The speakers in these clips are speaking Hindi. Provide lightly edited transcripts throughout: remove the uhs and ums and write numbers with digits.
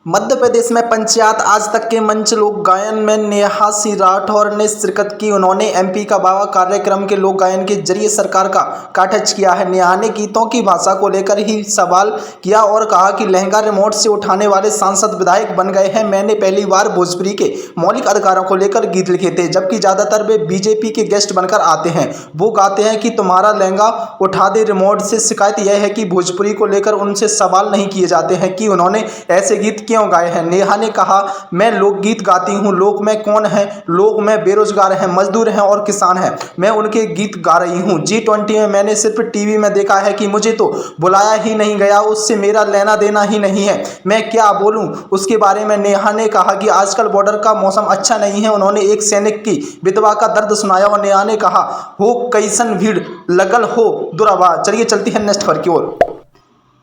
मध्य प्रदेश में पंचायत आज तक के मंच लोक गायन में नेहा सिंह राठौर ने शिरकत की। उन्होंने एमपी का बाबा कार्यक्रम के लोक गायन के जरिए सरकार का काटच किया है। नेहा ने गीतों की भाषा को लेकर ही सवाल किया और कहा कि लहंगा रिमोट से उठाने वाले सांसद विधायक बन गए हैं। मैंने पहली बार भोजपुरी के मौलिक अधिकारों को लेकर गीत लिखे थे, जबकि ज़्यादातर वे बीजेपी के गेस्ट बनकर आते हैं। वो गाते हैं कि तुम्हारा लहंगा उठा दे रिमोट से। शिकायत यह है कि भोजपुरी को लेकर उनसे सवाल नहीं किए जाते हैं कि उन्होंने ऐसे गीत क्यों गाए हैं। नेहा ने कहा, मैं लोकगीत गाती हूँ। लोक में कौन है? लोक में बेरोजगार हैं, मजदूर हैं और किसान हैं। मैं उनके गीत गा रही हूँ। G20 में मैंने सिर्फ टीवी में देखा है कि मुझे तो बुलाया ही नहीं गया, उससे मेरा लेना देना ही नहीं है। मैं क्या बोलूँ उसके बारे में। नेहा ने कहा कि आजकल बॉर्डर का मौसम अच्छा नहीं है। उन्होंने एक सैनिक की विधवा का दर्द सुनाया और नेहा ने कहा, हो कैसन भीड़ लगल हो दुरावा। चलिए चलती है नेक्स्ट खबर की ओर।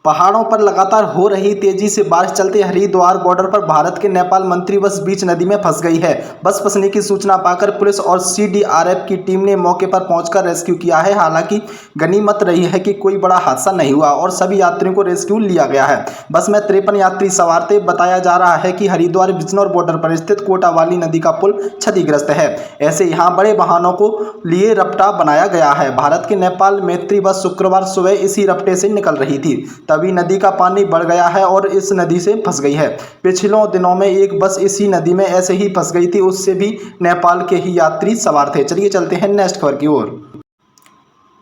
पहाड़ों पर लगातार हो रही तेजी से बारिश चलते हरिद्वार बॉर्डर पर भारत के नेपाल मंत्री बस बीच नदी में फंस गई है। बस फंसने की सूचना पाकर पुलिस और CDRF की टीम ने मौके पर पहुंचकर रेस्क्यू किया है। हालांकि गनीमत रही है कि कोई बड़ा हादसा नहीं हुआ और सभी यात्रियों को रेस्क्यू लिया गया है। बस में 53 यात्री सवार थे। बताया जा रहा है कि हरिद्वार बिजनौर बॉर्डर पर स्थित कोटावाली नदी का पुल क्षतिग्रस्त है। ऐसे यहाँ बड़े वाहनों को लिए रपटा बनाया गया है। भारत के नेपाल मैत्री बस शुक्रवार सुबह इसी रपटे से निकल रही थी, तभी नदी का पानी बढ़ गया है और इस नदी से फंस गई है। पिछले दिनों में एक बस इसी नदी में ऐसे ही फंस गई थी, उससे भी नेपाल के ही यात्री सवार थे। चलिए चलते हैं नेक्स्ट खबर की ओर।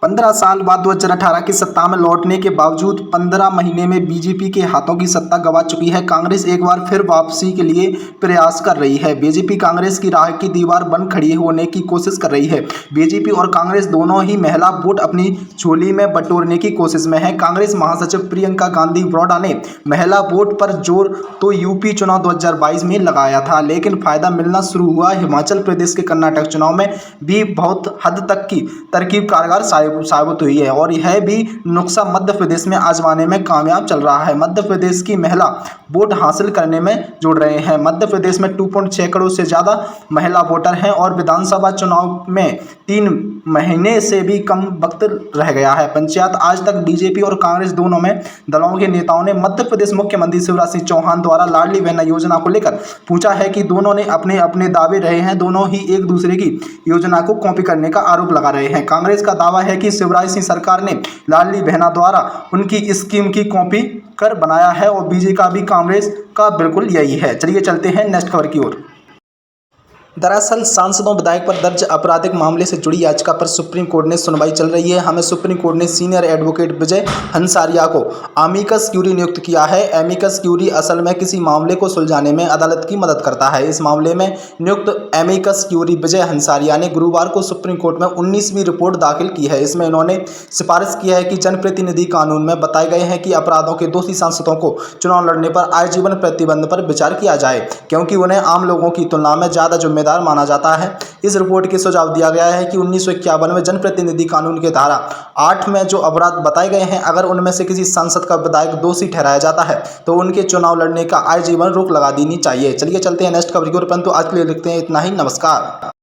15 साल बाद 2018 की सत्ता में लौटने के बावजूद 15 महीने में बीजेपी के हाथों की सत्ता गंवा चुकी है। कांग्रेस एक बार फिर वापसी के लिए प्रयास कर रही है। बीजेपी कांग्रेस की राह की दीवार बन खड़ी होने की कोशिश कर रही है। बीजेपी और कांग्रेस दोनों ही महिला वोट अपनी झोली में बटोरने की कोशिश में है। कांग्रेस महासचिव प्रियंका गांधी वाड्रा ने महिला वोट पर जोर तो यूपी चुनाव 2022 में लगाया था, लेकिन फायदा मिलना शुरू हुआ हिमाचल प्रदेश के कर्नाटक चुनाव में भी बहुत हद तक की तरकीब कारगर साबित हुई है और यह भी नुस्खा मध्य प्रदेश में आजमाने में कामयाब चल रहा है। मध्य प्रदेश की महिला वोट हासिल करने में जुड़ रहे हैं। मध्य प्रदेश में 2.6 करोड़ से ज़्यादा महिला वोटर हैं और विधानसभा चुनाव में 3 महीने से भी कम वक्त रह गया है। पंचायत आज तक बीजेपी और कांग्रेस दोनों में दलों के नेताओं ने मध्य प्रदेश मुख्यमंत्री शिवराज सिंह चौहान द्वारा लाडली बहना योजना को लेकर पूछा है कि दोनों ने अपने अपने दावे रहे हैं। दोनों ही एक दूसरे की योजना को कॉपी करने का आरोप लगा रहे हैं। कांग्रेस का दावा है कि शिवराज सिंह सरकार ने लाडली बहना द्वारा उनकी स्कीम की कॉपी कर बनाया है और बीजेपी का भी कांग्रेस का बिल्कुल यही है। चलिए चलते हैं नेक्स्ट खबर की ओर। दरअसल सांसदों विधायक पर दर्ज आपराधिक मामले से जुड़ी याचिका पर सुप्रीम कोर्ट ने सुनवाई चल रही है। हमें सुप्रीम कोर्ट ने सीनियर एडवोकेट विजय हंसारिया को अमिकस क्यूरी नियुक्त किया है। अमिकस क्यूरी असल में किसी मामले को सुलझाने में अदालत की मदद करता है। इस मामले में नियुक्त अमिकस क्यूरी विजय हंसारिया ने गुरुवार को सुप्रीम कोर्ट में 19वीं रिपोर्ट दाखिल की है। इसमें इन्होंने सिफारिश की है कि जनप्रतिनिधि कानून में बताए गए हैं कि अपराधों के दोषी सांसदों को चुनाव लड़ने पर आजीवन प्रतिबंध पर विचार किया जाए, क्योंकि उन्हें आम लोगों की तुलना में ज़्यादा जिम्मेदार माना जाता है। इस रिपोर्ट के सुझाव दिया गया है कि 1951 में जनप्रतिनिधि कानून के धारा 8 में जो अपराध बताए गए हैं, अगर उनमें से किसी सांसद का विधायक दोषी ठहराया जाता है तो उनके चुनाव लड़ने का आजीवन रोक लगा देनी चाहिए। चलिए चलते हैं नेक्स्ट खबर की ओर, परंतु आज के लिए लिखते हैं इतना ही। नमस्कार।